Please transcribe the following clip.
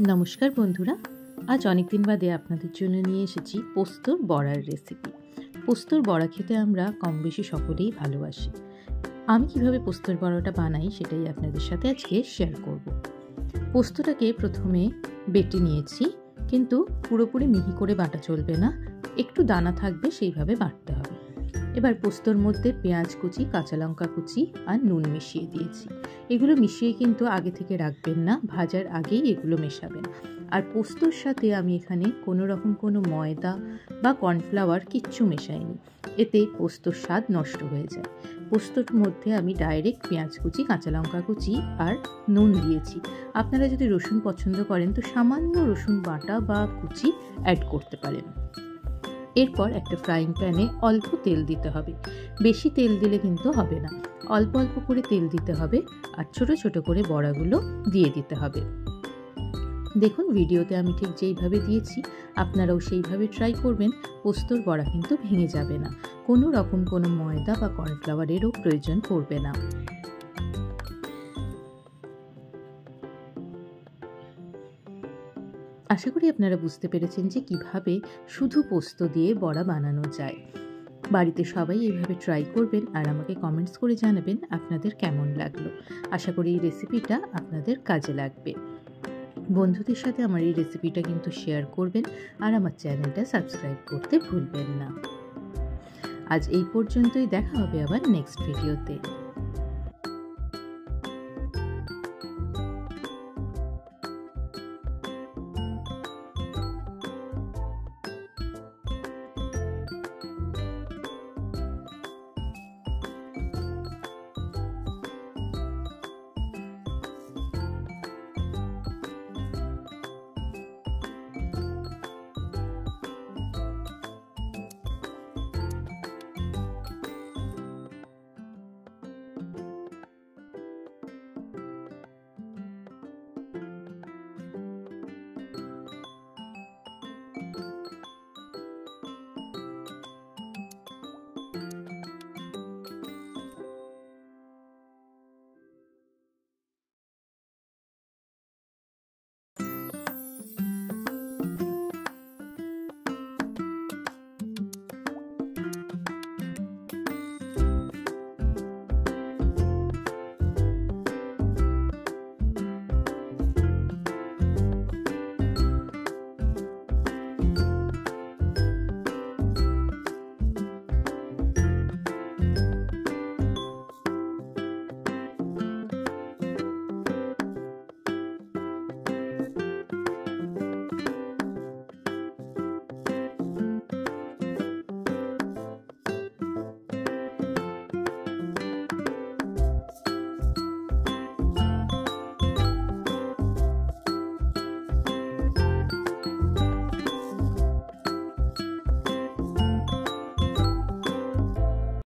নমস্কার বন্ধুরা, আজ অনেক দিন বাদে আপনাদের জন্য নিয়ে এসেছি পোস্তর বড়ার রেসিপি। পোস্তর বড়া খেতে আমরা কম বেশি সকলেই ভালোবাসি। আমি কিভাবে পোস্তর বড়াটা বানাই সেটাই আপনাদের সাথে আজকে শেয়ার করব। পোস্তটাকে প্রথমে বেটে নিয়েছি, কিন্তু পুরোপুরি মিহি করে বাটা চলবে না, একটু দানা থাকবে সেইভাবে বাটতে হবে। এবার পোস্তর মধ্যে পেঁয়াজ কুচি, কাঁচা লঙ্কা কুচি আর নুন মিশিয়ে দিয়েছি। এগুলো মিশিয়ে কিন্তু আগে থেকে রাখবেন না, ভাজার আগেই এগুলো মেশাবেন। আর পোস্তর সাথে আমি এখানে কোনো রকম কোনো ময়দা বা কর্নফ্লাওয়ার কিচ্ছু মেশাইনি, এতে পোস্তর স্বাদ নষ্ট হয়ে যায়। পোস্তর মধ্যে আমি ডাইরেক্ট পেঁয়াজ কুচি, কাঁচা লঙ্কা কুচি আর নুন দিয়েছি। আপনারা যদি রসুন পছন্দ করেন তো সামান্য রসুন বাটা বা কুচি অ্যাড করতে পারেন। এরপর একটা ফ্রাইং প্যানে অল্প তেল দিতে হবে, বেশি তেল দিলে কিন্তু হবে না, অল্প অল্প করে তেল দিতে হবে। আর ছোট ছোট করে বড়াগুলো দিয়ে দিতে হবে। দেখুন ভিডিওতে আমি ঠিক যেইভাবে দিয়েছি আপনারাও সেইভাবে ট্রাই করবেন। পোস্তর বড়া কিন্তু ভেঙে যাবে না, কোনো রকম কোনো ময়দা বা কর্নফ্লাওয়ারেরও প্রয়োজন পড়বে না। আশা করি আপনারা বুঝতে পেরেছেন যে কিভাবে শুধু পোস্ত দিয়ে বড়া বানানো যায়। বাড়িতে সবাই এইভাবে ট্রাই করবেন আর আমাকে কমেন্টস করে জানাবেন আপনাদের কেমন লাগলো। আশা করি এই রেসিপিটা আপনাদের কাজে লাগবে। বন্ধুদের সাথে আমার এই রেসিপিটা কিন্তু শেয়ার করবেন আর আমার চ্যানেলটা সাবস্ক্রাইব করতে ভুলবেন না। আজ এই পর্যন্তই, দেখা হবে আবার নেক্সট ভিডিওতে।